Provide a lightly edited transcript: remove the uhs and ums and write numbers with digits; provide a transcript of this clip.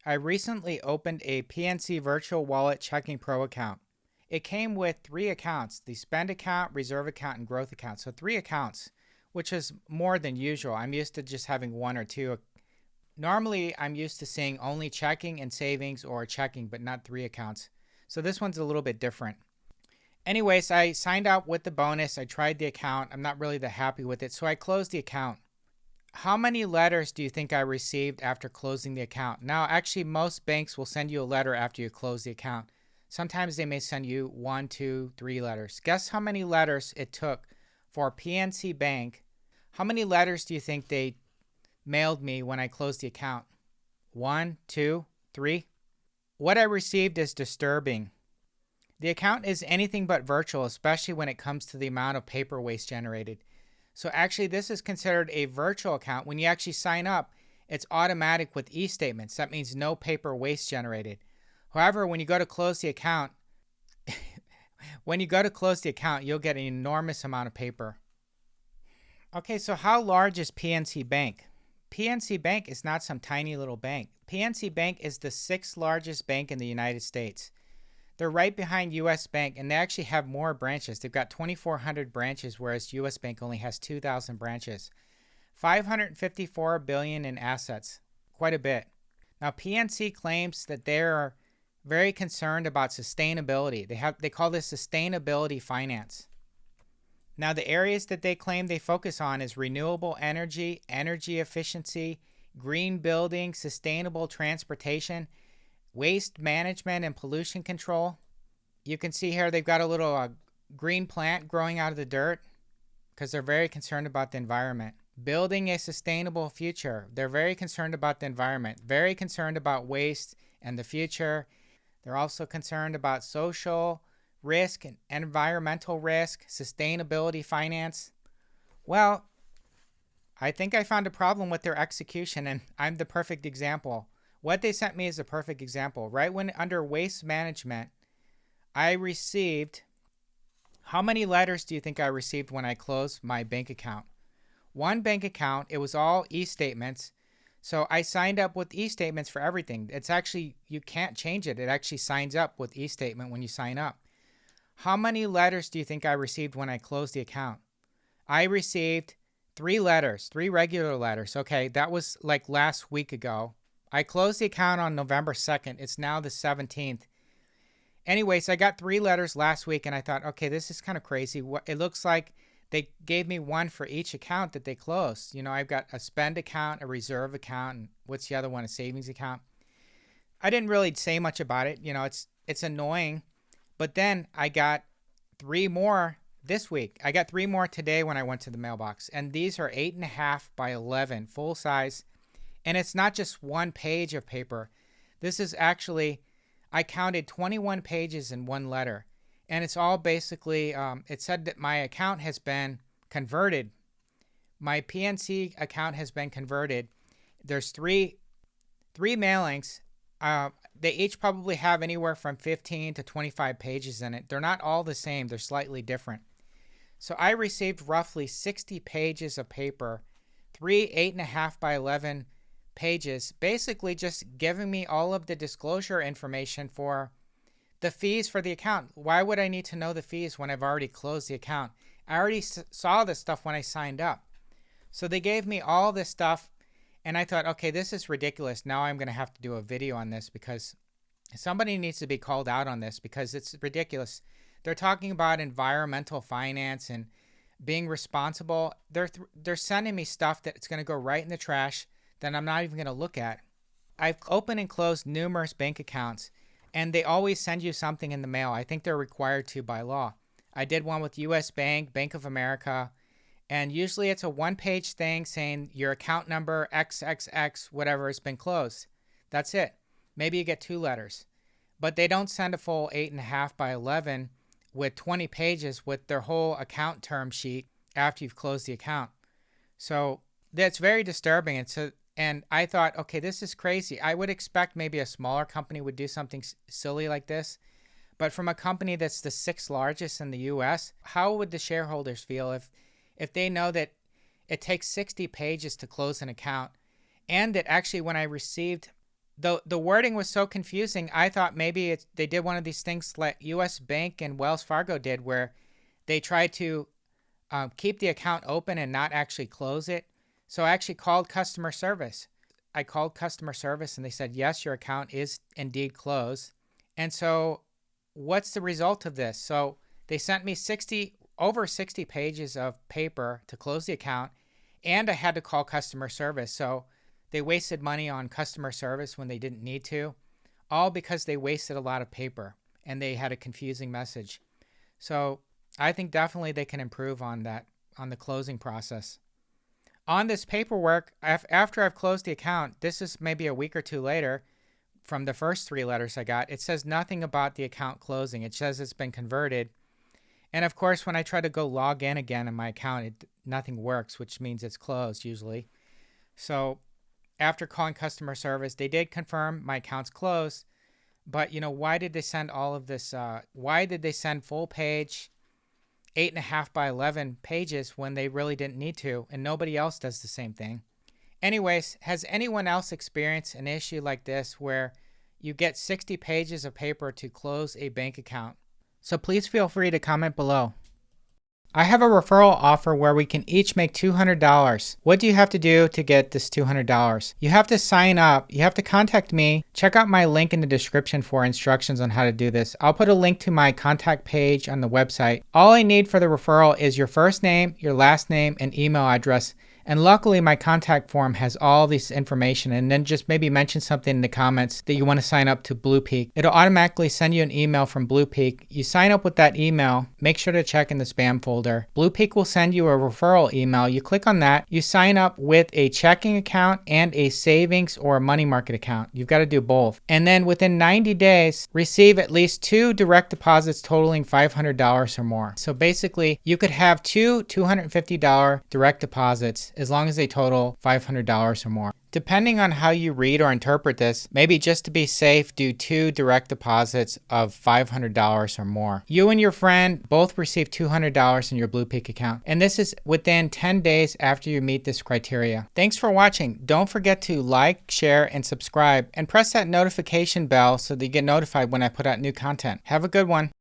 I recently opened a PNC Virtual Wallet Checking Pro account. It came with three accounts: the spend account, reserve account, and growth account. So three accounts, which is more than usual. I'm used to just having one or two. Normally, I'm used to seeing only checking and savings or checking, but not three accounts. So this one's a little bit different. Anyways, I signed up with the bonus. I tried the account. I'm not really that happy with it, so I closed the account. How many letters do you think I received after closing the account? Now, actually, most banks will send you a letter after you close the account. Sometimes they may send you 1, 2, 3 letters. Guess how many letters it took for PNC Bank? How many letters do you think they mailed me when I closed the account? 1, 2, 3? What I received is disturbing. The account is anything but virtual, especially when it comes to the amount of paper waste generated. So actually, this is considered a virtual account. When you actually sign up, it's automatic with e-statements. That means no paper waste generated. However, when you go to close the account, you'll get an enormous amount of paper. Okay, so how large is PNC Bank? PNC Bank is not some tiny little bank. PNC Bank is the sixth largest bank in the United States. They're right behind US Bank, and they actually have more branches. They've got 2,400 branches, whereas US Bank only has 2,000 branches. 554 billion in assets, quite a bit. Now, PNC claims that they're very concerned about sustainability. They call this sustainability finance. Now, the areas that they claim they focus on is renewable energy, energy efficiency, green building, sustainable transportation, waste management, and pollution control. You can see here they've got a little green plant growing out of the dirt because they're very concerned about the environment. Building a sustainable future. They're very concerned about the environment, very concerned about waste and the future. They're also concerned about social risk and environmental risk, sustainability finance. Well, I think I found a problem with their execution, and I'm the perfect example. What they sent me is a perfect example. Right when under waste management, I received, how many letters do you think I received when I closed my bank account? One bank account, it was all e-statements. So I signed up with e-statements for everything. It's actually, you can't change it. It actually signs up with e-statement when you sign up. How many letters do you think I received when I closed the account? I received 3 letters, 3 regular letters. Okay, that was like last week ago. I closed the account on November 2nd. It's now the 17th. Anyways, I got 3 letters last week, and I thought, okay, this is kind of crazy. It looks like they gave me one for each account that they closed. You know, I've got a spend account, a reserve account, and what's the other one? A savings account. I didn't really say much about it. You know, it's annoying. But then I got 3 more this week. I got 3 more today when I went to the mailbox. And these are 8.5 by 11, full size. And it's not just one page of paper. This is actually, I counted 21 pages in one letter. And it's all basically, it said that my account has been converted. My PNC account has been converted. There's three mailings. They each probably have anywhere from 15 to 25 pages in it. They're not all the same. They're slightly different. So I received roughly 60 pages of paper, 3 8.5 by 11 pages, basically just giving me all of the disclosure information for the fees for the account. Why would I need to know the fees when I've already closed the account? I already saw this stuff when I signed up. So they gave me all this stuff, and I thought, okay, this is ridiculous. Now I'm going to have to do a video on this because somebody needs to be called out on this because it's ridiculous. They're talking about environmental finance and being responsible. They're sending me stuff that's going to go right in the trash that I'm not even going to look at. I've opened and closed numerous bank accounts, and they always send you something in the mail. I think they're required to by law. I did one with US Bank, Bank of America, and usually it's a one-page thing saying your account number, XXX, whatever, has been closed. That's it. Maybe you get 2 letters. But they don't send a full 8.5 by 11 with 20 pages with their whole account term sheet after you've closed the account. So that's very disturbing. And I thought, okay, this is crazy. I would expect maybe a smaller company would do something silly like this. But from a company that's the 6th largest in the U.S., how would the shareholders feel if they know that it takes 60 pages to close an account, and that actually when I received The wording was so confusing. I thought maybe they did one of these things like U.S. Bank and Wells Fargo did, where they tried to keep the account open and not actually close it. So I actually called customer service. I called customer service and they said, yes, your account is indeed closed. And so what's the result of this? So they sent me over 60 pages of paper to close the account, and I had to call customer service. So they wasted money on customer service when they didn't need to, all because they wasted a lot of paper and they had a confusing message. So I think definitely they can improve on that, on the closing process. On this paperwork, after I've closed the account, this is maybe a week or two later, from the first 3 letters I got, it says nothing about the account closing. It says it's been converted. And of course, when I try to go log in again in my account, nothing works, which means it's closed usually. So after calling customer service, they did confirm my account's closed. But why did they send all of this? Why did they send full page, 8.5 by 11 pages when they really didn't need to, and nobody else does the same thing? Anyways, has anyone else experienced an issue like this where you get 60 pages of paper to close a bank account? So please feel free to comment below. I have a referral offer where we can each make $200. What do you have to do to get this $200? You have to sign up. You have to contact me. Check out my link in the description for instructions on how to do this. I'll put a link to my contact page on the website. All I need for the referral is your first name, your last name, and email address. And luckily, my contact form has all this information, and then just maybe mention something in the comments that you want to sign up to Bluepeak. It'll automatically send you an email from Bluepeak. You sign up with that email. Make sure to check in the spam folder. Bluepeak will send you a referral email. You click on that. You sign up with a checking account and a savings or a money market account. You've got to do both. And then within 90 days, receive at least 2 direct deposits totaling $500 or more. So basically, you could have 2 $250 direct deposits as long as they total $500 or more. Depending on how you read or interpret this, maybe just to be safe, do 2 direct deposits of $500 or more. You and your friend both receive $200 in your Bluepeak account, and this is within 10 days after you meet this criteria. Thanks for watching. Don't forget to like, share, and subscribe, and press that notification bell so that you get notified when I put out new content. Have a good one.